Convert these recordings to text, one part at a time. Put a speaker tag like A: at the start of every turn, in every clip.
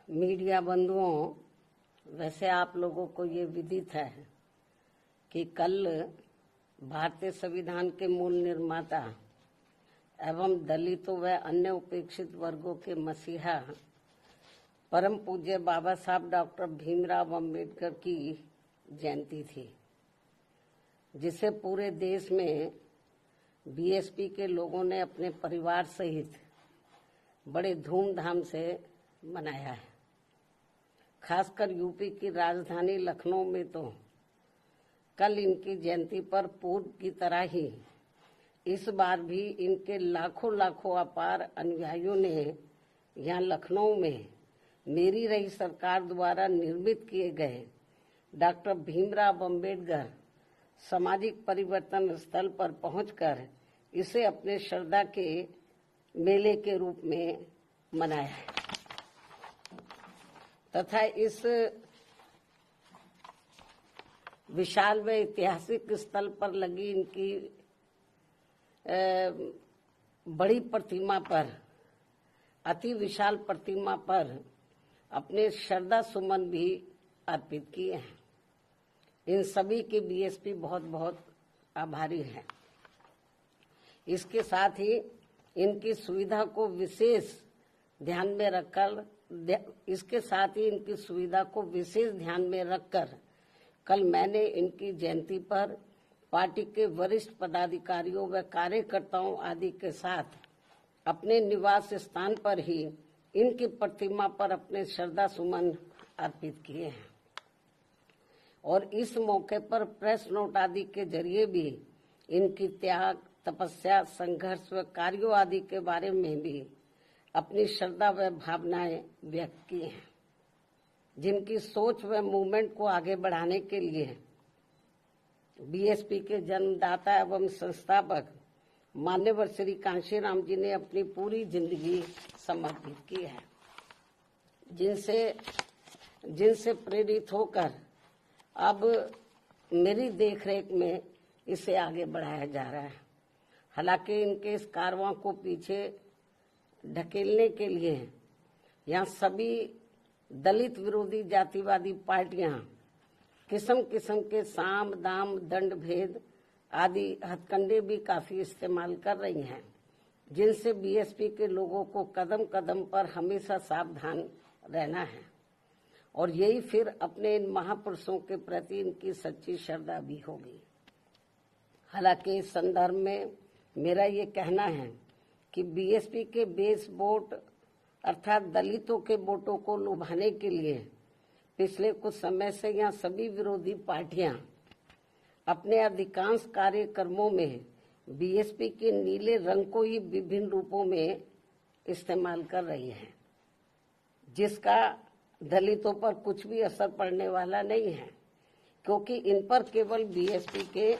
A: Media बंधुओं, वैसे आप लोगों को ये विदित है कि कल भारतीय संविधान के मूल निर्माता एवं दलितों व अन्य उपेक्षित वर्गों के मसीहा परम पूज्य बाबा साहब डॉक्टर भीमराव अंबेडकर की जयंती थी, जिसे पूरे देश में बीएसपी के लोगों ने अपने परिवार सहित बड़े धूमधाम से मनाया है। खासकर यूपी की राजधानी लखनऊ में तो कल इनकी जयंती पर पूर्व की तरह ही इस बार भी इनके लाखों लाखों अपार अनुयायियों ने यहाँ लखनऊ में मेरी रही सरकार द्वारा निर्मित किए गए डॉक्टर भीमराव अंबेडकर सामाजिक परिवर्तन स्थल पर पहुंचकर इसे अपने श्रद्धा के मेले के रूप में मनाया है तथा इस विशाल व ऐतिहासिक स्थल पर लगी इनकी बड़ी प्रतिमा पर, अति विशाल प्रतिमा पर अपने श्रद्धा सुमन भी अर्पित किए हैं। इन सभी के बीएसपी बहुत बहुत आभारी है। इसके साथ ही इनकी सुविधा को विशेष ध्यान में रखकर कल मैंने इनकी जयंती पर पार्टी के वरिष्ठ पदाधिकारियों व कार्यकर्ताओं आदि के साथ अपने निवास स्थान पर ही इनकी प्रतिमा पर अपने श्रद्धा सुमन अर्पित किए हैं और इस मौके पर प्रेस नोट आदि के जरिए भी इनकी त्याग, तपस्या, संघर्ष व कार्यों आदि के बारे में भी अपनी श्रद्धा व भावनाएं व्यक्त की हैं, जिनकी सोच व मूवमेंट को आगे बढ़ाने के लिए बीएसपी के जन्मदाता एवं संस्थापक मान्यवर श्री कांशीराम जी ने अपनी पूरी जिंदगी समर्पित की है, जिनसे प्रेरित होकर अब मेरी देखरेख में इसे आगे बढ़ाया जा रहा है। हालांकि इनके इस कारवां को पीछे ढकेलने के लिए यहाँ सभी दलित विरोधी जातिवादी पार्टियां किस्म किस्म के साम दाम दंड भेद आदि हथकंडे भी काफी इस्तेमाल कर रही हैं, जिनसे बीएसपी के लोगों को कदम कदम पर हमेशा सावधान रहना है और यही फिर अपने इन महापुरुषों के प्रति इनकी सच्ची श्रद्धा भी होगी। हालांकि इस संदर्भ में मेरा ये कहना है कि बीएसपी के बेस वोट अर्थात दलितों के वोटों को लुभाने के लिए पिछले कुछ समय से यहाँ सभी विरोधी पार्टियां अपने अधिकांश कार्यक्रमों में बीएसपी के नीले रंग को ही विभिन्न रूपों में इस्तेमाल कर रही हैं, जिसका दलितों पर कुछ भी असर पड़ने वाला नहीं है, क्योंकि इन पर केवल बीएसपी के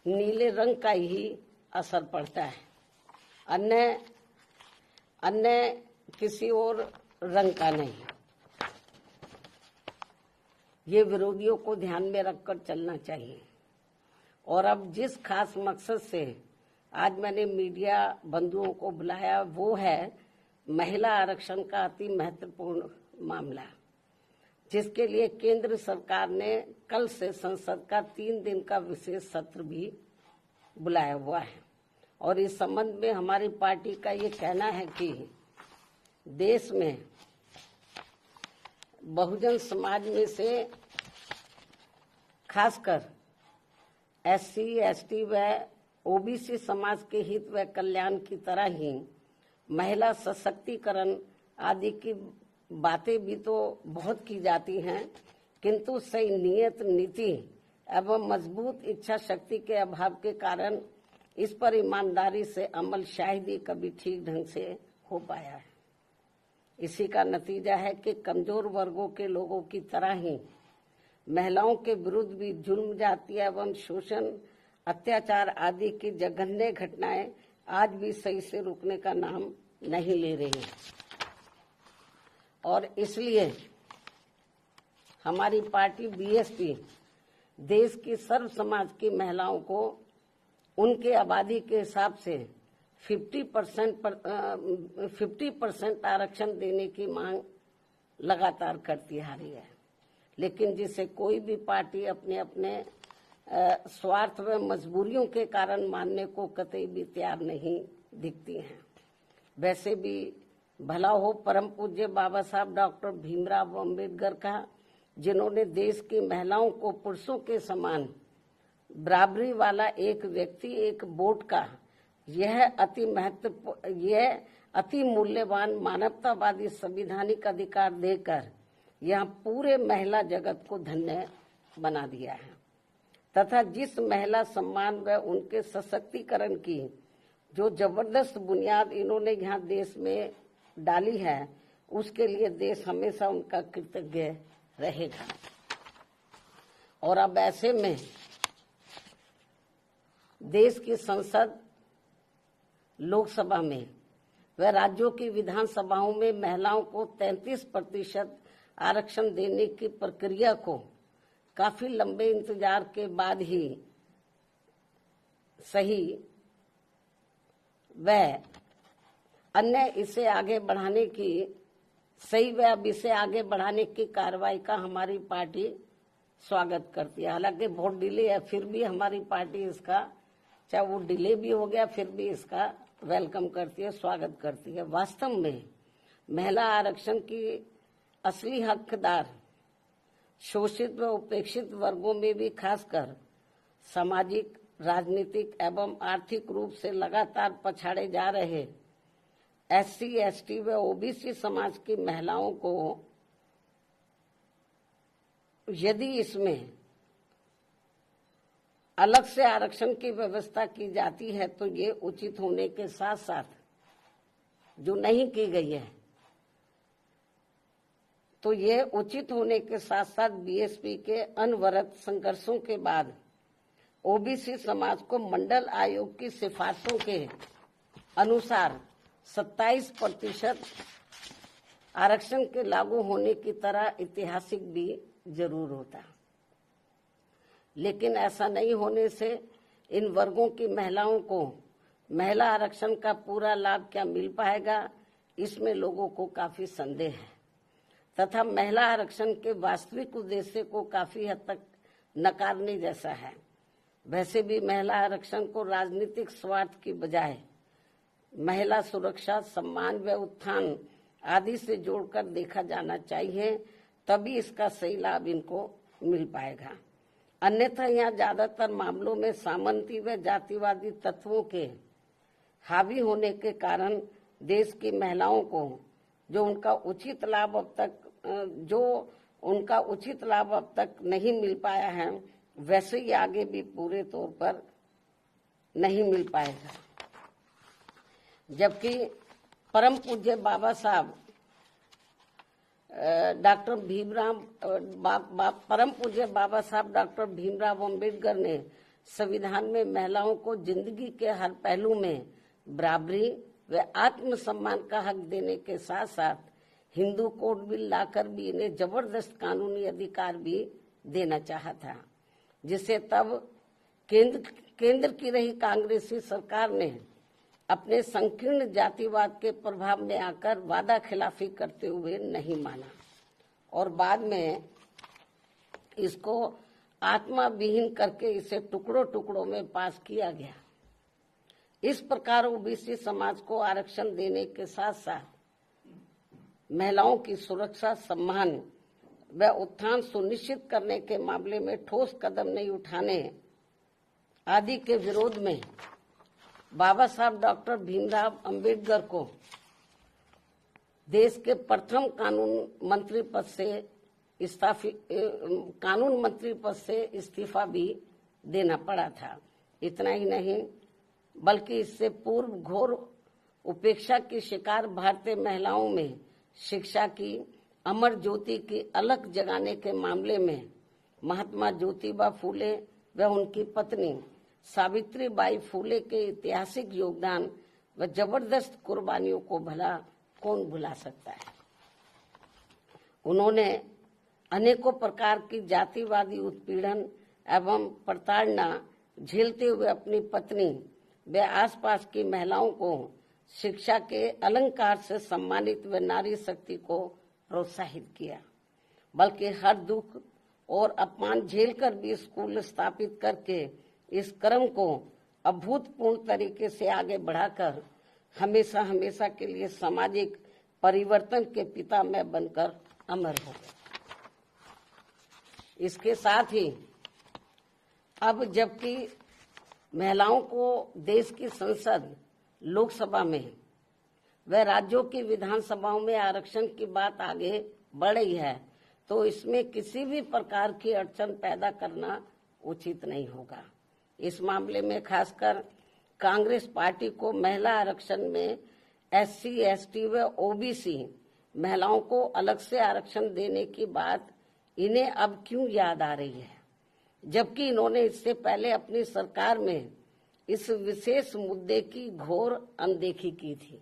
A: नीले रंग का ही असर पड़ता है, अन्य किसी और रंग का नहीं। ये विरोधियों को ध्यान में रखकर चलना चाहिए। और अब जिस खास मकसद से आज मैंने मीडिया बंधुओं को बुलाया वो है महिला आरक्षण का अति महत्वपूर्ण मामला, जिसके लिए केंद्र सरकार ने कल से संसद का 3 दिन का विशेष सत्र भी बुलाया हुआ है। और इस संबंध में हमारी पार्टी का ये कहना है कि देश में बहुजन समाज में से खासकर एससी, एसटी व ओबीसी समाज के हित व कल्याण की तरह ही महिला सशक्तिकरण आदि की बातें भी तो बहुत की जाती हैं, किंतु सही नियत, नीति एवं मजबूत इच्छा शक्ति के अभाव के कारण इस पर ईमानदारी से अमल शायद ही कभी ठीक ढंग से हो पाया है। इसी का नतीजा है कि कमजोर वर्गों के लोगों की तरह ही महिलाओं के विरुद्ध भी जुल्म, जाति एवं शोषण, अत्याचार आदि की जघन्य घटनाएं आज भी सही से रुकने का नाम नहीं ले रही हैं। और इसलिए हमारी पार्टी बीएसपी देश की सर्व समाज की महिलाओं को उनके आबादी के हिसाब से 50% आरक्षण देने की मांग लगातार करती आ रही है, लेकिन जिसे कोई भी पार्टी अपने अपने स्वार्थ व मजबूरियों के कारण मानने को कतई भी तैयार नहीं दिखती हैं। वैसे भी भला हो परम पूज्य बाबा साहब डॉक्टर भीमराव अम्बेडकर का, जिन्होंने देश की महिलाओं को पुरुषों के समान बराबरी वाला एक व्यक्ति एक वोट का यह अति मूल्यवान मानवतावादी संवैधानिक अधिकार देकर यह पूरे महिला जगत को धन्य बना दिया है तथा जिस महिला सम्मान व उनके सशक्तिकरण की जो जबरदस्त बुनियाद इन्होंने यहाँ देश में डाली है, उसके लिए देश हमेशा उनका कृतज्ञ रहेगा। और अब ऐसे में देश की संसद, लोकसभा में व राज्यों की विधानसभाओं में महिलाओं को 33% आरक्षण देने की प्रक्रिया को काफी लंबे इंतजार के बाद ही सही व अन्य इसे आगे बढ़ाने की कार्रवाई का हमारी पार्टी स्वागत करती है। हालांकि बहुत डिले है, फिर भी हमारी पार्टी इसका, चाहे वो डिले भी हो गया, फिर भी इसका वेलकम करती है, स्वागत करती है। वास्तव में महिला आरक्षण की असली हकदार शोषित व उपेक्षित वर्गों में भी खासकर सामाजिक, राजनीतिक एवं आर्थिक रूप से लगातार पछाड़े जा रहे SC, ST व OBC समाज की महिलाओं को यदि इसमें अलग से आरक्षण की व्यवस्था की जाती है तो ये उचित होने के साथ साथ, जो नहीं की गई है तो ये उचित होने के साथ साथ BSP के अनवरत संघर्षों के बाद OBC समाज को मंडल आयोग की सिफारिशों के अनुसार 27% आरक्षण के लागू होने की तरह ऐतिहासिक भी जरूर होता, लेकिन ऐसा नहीं होने से इन वर्गों की महिलाओं को महिला आरक्षण का पूरा लाभ क्या मिल पाएगा, इसमें लोगों को काफी संदेह है तथा महिला आरक्षण के वास्तविक उद्देश्य को काफी हद तक नकारने जैसा है। वैसे भी महिला आरक्षण को राजनीतिक स्वार्थ की बजाय महिला सुरक्षा, सम्मान व उत्थान आदि से जोड़कर देखा जाना चाहिए, तभी इसका सही लाभ इनको मिल पाएगा। अन्यथा यहाँ ज्यादातर मामलों में सामंती व जातिवादी तत्वों के हावी होने के कारण देश की महिलाओं को जो उनका उचित लाभ अब तक नहीं मिल पाया है, वैसे ही आगे भी पूरे तौर पर नहीं मिल पाएगा। जबकि परम पूज्य बाबा साहब डॉक्टर भीमराव अम्बेडकर ने संविधान में महिलाओं को जिंदगी के हर पहलू में बराबरी व आत्मसम्मान का हक देने के साथ साथ हिंदू कोड बिल लाकर भी इन्हें जबरदस्त कानूनी अधिकार भी देना चाहा था, जिसे तब केंद्र की रही कांग्रेसी सरकार ने अपने संकीर्ण जातिवाद के प्रभाव में आकर वादा खिलाफी करते हुए नहीं माना और बाद में इसको आत्मा विहीन करके इसे टुकड़ों टुकड़ों में पास किया गया। इस प्रकार OBC समाज को आरक्षण देने के साथ साथ महिलाओं की सुरक्षा, सम्मान व उत्थान सुनिश्चित करने के मामले में ठोस कदम नहीं उठाने आदि के विरोध में बाबा साहब डॉक्टर भीमराव अम्बेडकर को देश के प्रथम कानून मंत्री पद से इस्तीफा भी देना पड़ा था। इतना ही नहीं बल्कि इससे पूर्व घोर उपेक्षा की शिकार भारतीय महिलाओं में शिक्षा की अमर ज्योति की अलख जगाने के मामले में महात्मा ज्योतिबा फूले व उनकी पत्नी सावित्रीबाई फूले के ऐतिहासिक योगदान व जबरदस्त कुर्बानियों को भला कौन भुला सकता है। उन्होंने अनेकों प्रकार की जातिवादी उत्पीड़न एवं प्रताड़ना झेलते हुए अपनी पत्नी व आसपास की महिलाओं को शिक्षा के अलंकार से सम्मानित व नारी शक्ति को प्रोत्साहित किया, बल्कि हर दुख और अपमान झेलकर भी स्कूल स्थापित करके इस क्रम को अभूतपूर्व तरीके से आगे बढ़ाकर हमेशा हमेशा के लिए सामाजिक परिवर्तन के पिता मैं बनकर अमर हो गए। इसके साथ ही अब जबकि महिलाओं को देश की संसद, लोकसभा में व राज्यों की विधानसभाओं में आरक्षण की बात आगे बढ़ रही है, तो इसमें किसी भी प्रकार की अड़चन पैदा करना उचित नहीं होगा। इस मामले में खासकर कांग्रेस पार्टी को महिला आरक्षण में SC, ST व OBC महिलाओं को अलग से आरक्षण देने की बात इन्हें अब क्यों याद आ रही है, जबकि इन्होंने इससे पहले अपनी सरकार में इस विशेष मुद्दे की घोर अनदेखी की थी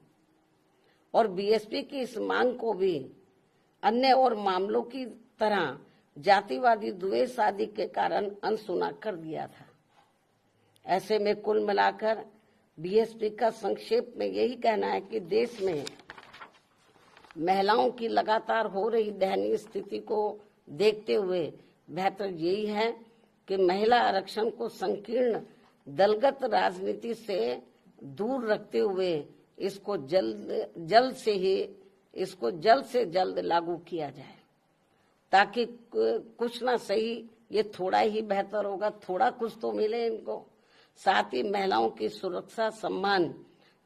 A: और BSP की इस मांग को भी अन्य और मामलों की तरह जातिवादी द्वेष आदि के कारण अनसुना कर दिया था। ऐसे में कुल मिलाकर BSP का संक्षेप में यही कहना है कि देश में महिलाओं की लगातार हो रही दयनीय स्थिति को देखते हुए बेहतर यही है कि महिला आरक्षण को संकीर्ण दलगत राजनीति से दूर रखते हुए इसको जल्द से जल्द लागू किया जाए, ताकि कुछ ना सही ये थोड़ा ही बेहतर होगा, थोड़ा कुछ तो मिले इनको। साथ ही महिलाओं की सुरक्षा, सम्मान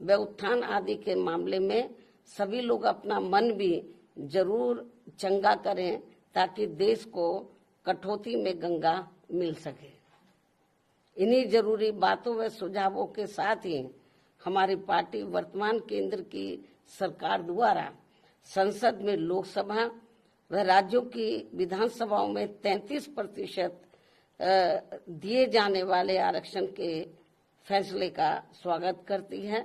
A: व उत्थान आदि के मामले में सभी लोग अपना मन भी जरूर चंगा करें, ताकि देश को कटौती में गंगा मिल सके। इन्हीं जरूरी बातों व सुझावों के साथ ही हमारी पार्टी वर्तमान केंद्र की सरकार द्वारा संसद में, लोकसभा व राज्यों की विधानसभाओं में 33% दिए जाने वाले आरक्षण के फैसले का स्वागत करती है।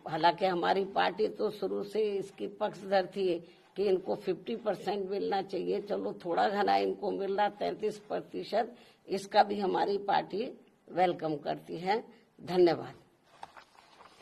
A: हालांकि हमारी पार्टी तो शुरू से इसकी पक्षधर थी कि इनको 50% मिलना चाहिए, चलो थोड़ा घना इनको मिल रहा 33%, इसका भी हमारी पार्टी वेलकम करती है। धन्यवाद।